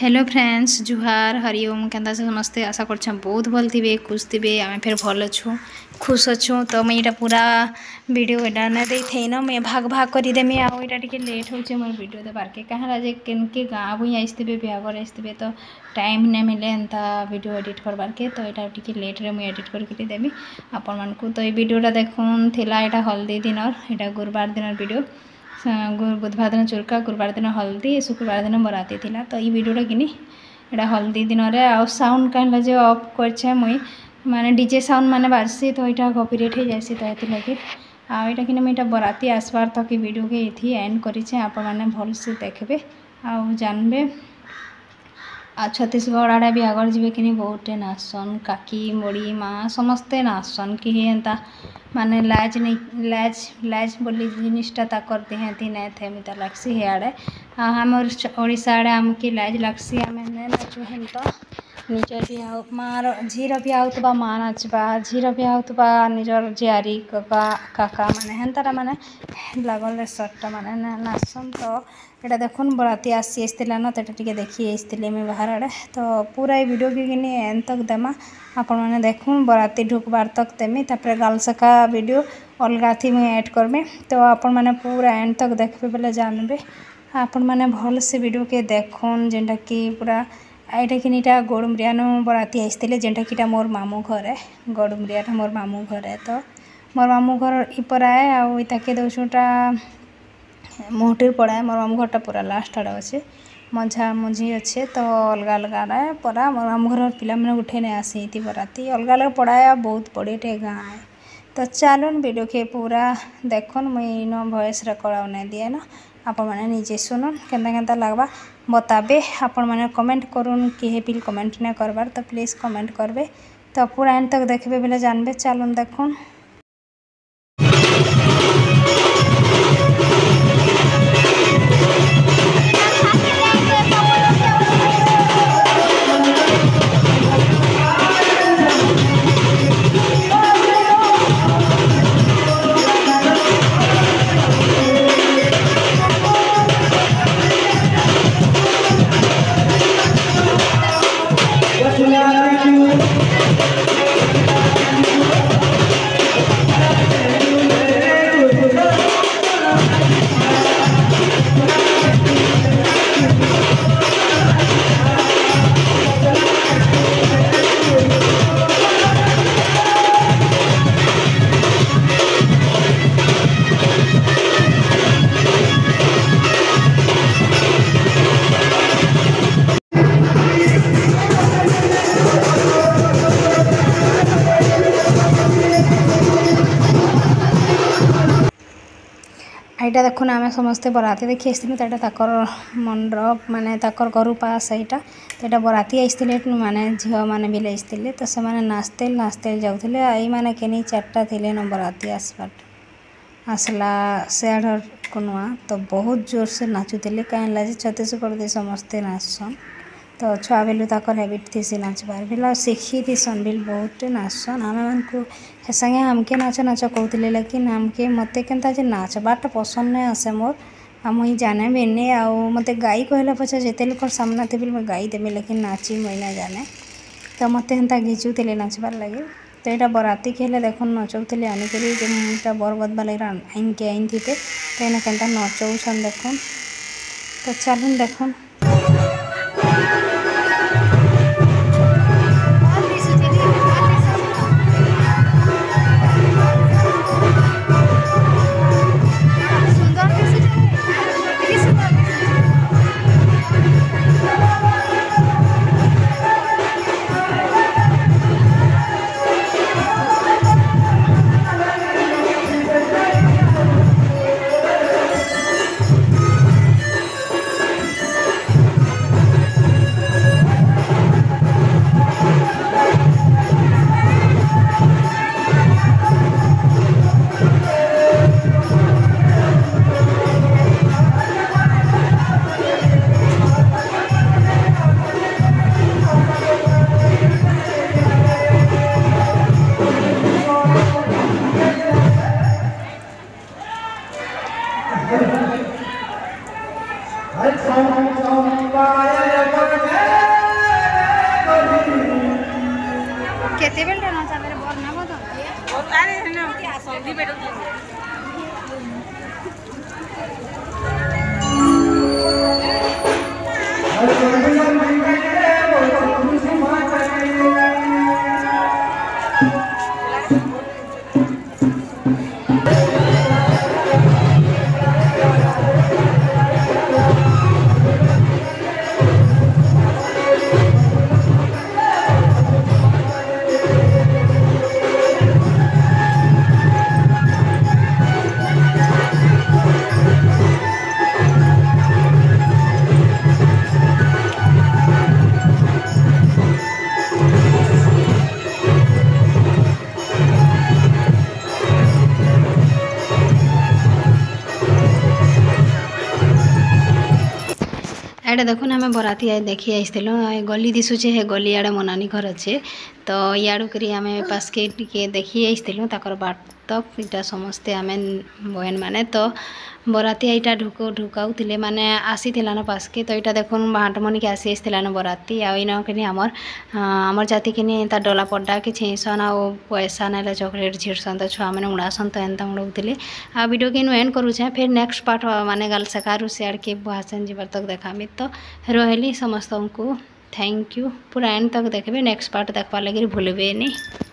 Hello friends जुहार हरिओम केंदा से समस्ते आशा करछा बहुत भल थिबे खुश थिबे आमे फिर भल अछु खुश अछु तो मैं इटा पूरा वीडियो एडा ना दे थे ना मैं भाग भाग करी देमी आ इटा टिके लेट होचे मोर वीडियो दे बार के कहारा जे केनके गाँ बुई आइसथिबे बिहागर आइसथिबे तो टाइम ने मिले एंता वीडियो एडिट करबार के तो इटा टिके लेट रे मैं एडिट करके देमी आपन मानकु तो ए वीडियोटा देखुन थिला इटा हल्दी दिनर इटा गुरुवार दिनर वीडियो बुधवार दिन चुरका गुरुवार दिन हल्दी शुक्रवार दिन बराती थिला तो ये वीडियोटा किनी एटा हल्दी दिन रे आ साउंड कहला जे ऑफ करछे मुई माने डीजे साउंड माने बाजसी तो इटा कॉपीराइट हो जायसी तो एति लगे आ इटा किनी इटा बराती आसबार तक की वीडियो के इथि एंड करिछे आप माने भल से देखबे आ जानबे आ छत्तीसगढ़ आड़े भी आगर जी कि बहुते नाचसन काकी मोड़ी माँ समस्ते नाचसन कि एंता माने लाज नहीं लाज बोली जिनिसटा ताकर देहाती नहीं थे मिता लगसी हे आड़े हमर ओडिशा आड़े आमकी लाज लगसी आम नाचु हेन तो निजर बिहा मार झीर बिहा होता माँ नाचबा झीर बिहा होता निजर जियारी काका काका माने हेन्तारा माने लगल सर्टा माने नाचसन तो एटा देखुन बराती आसी आसला ना तो टे देखी आसती मैं बाहर आड़े तो पूरा वीडियो की किनी एन तक देमा आपण मैंने देखुन बराती ढुकबार तक देमी तापर गाल सका वीडियो अलगा थी मुझे ऐड करमे तो आपण मैंने पूरा एंड तक देखबे बोले जानबे आपण मैंने भल से वीडियो के देखुन जेनटा कि पूरा एटा किनीटा गोड़मुरियानो बराती आसते जेनटा कि मोर मामू घर है गोड़मुरिया मोर मामू घर है तो मोर मामू घर इपराए आउ ताके दौटा मोहटीर पड़ाए मोर मामू घरटा पूरा लास्ट आड़े अच्छे मझा मझी अच्छे तो अलग अलग आड़े पड़ा मोर मामू घर पिला मैंने उठे नहीं आसी बराती अलग अलग पड़ाए बहुत बड़े टे गाँ है तो चलन वीडियो के पूरा देखुन मुई नो वॉइस रिकॉर्ड नहीं दिए ना आप मैंने निजे सुनुन केंता केंता लगवा बताबे आपण मैंने कमेंट करुन किहे पिल कमेंट नहीं करबार तो प्लीज़ कमेंट करबे तो पूरा एंड तक देखबे बोले जानबे चलन देखुन। एटा देखुन आम समस्ते बराती देखी आसतर मंडप माने ताकर घर पास यहाँ तो बराती आसते माने झील मैंने भी आसते तो से नाचते नाचते जाऊे आई मैंने केनी चार्टा थे न बराती आसला सियाड़ को नुआ तो बहुत जोर से नाचुले कहीं छत्तीसगढ़ समस्ते नाचसन तो छुआ बेलू तक हैबिट थी नाचबार बिल शिखी थीसन बिल बहुत नाचसन आम मानक संगे आमके नाच नाच कहते लेकिन आमके मत के नाचबाटा पसंद नहीं आसे मोर आ मुई जाने भी नहीं आउ मत गाई कहला पचा जिते लोक सामना थे मैं गाई देमी लेकिन नाची मुई ना जाने तो मत हेन्ता घिचुले नाचबार लगे तो यहाँ बराती खेले देखुन नचौले आनिक बरगद बाले आइन के आइन थी तो यहाँ के नचौन देखुन तो चलन देखुन। केते बेल ना चाबे बर ना बद अरे ना संधि बेट एडे देखुन आम बराती आए देखी आइलु गली दिशुचे हे गली आड़े मो नानी घर अच्छे तो इाड़ू करी आम पासके टिके देखी आइलु ताकर बाट तक इटा समस्ते आम बहन माने तो बराती यहाँ ढुकाउले माने आसी न पासके तो यहाँ देखुन बाट मनी के आसी आसलान बराती आईन कि आमर जाति कि डला पड्डा कि छीसन आ पैसा ना चॉकलेट झीड़सन तो छुआ मैंने उड़ासन तो एंता उड़ाऊे आ वीडियो कि एंड करुचे फिर नेक्स्ट पार्ट माने गल सकारू सियाड़ के भाषण जीवार तक देखामी तो रही समस्त को थैंक यू पूरा एंड तक देखबे नेक्स्ट पार्ट देखवा लगे भूलबे नहीं।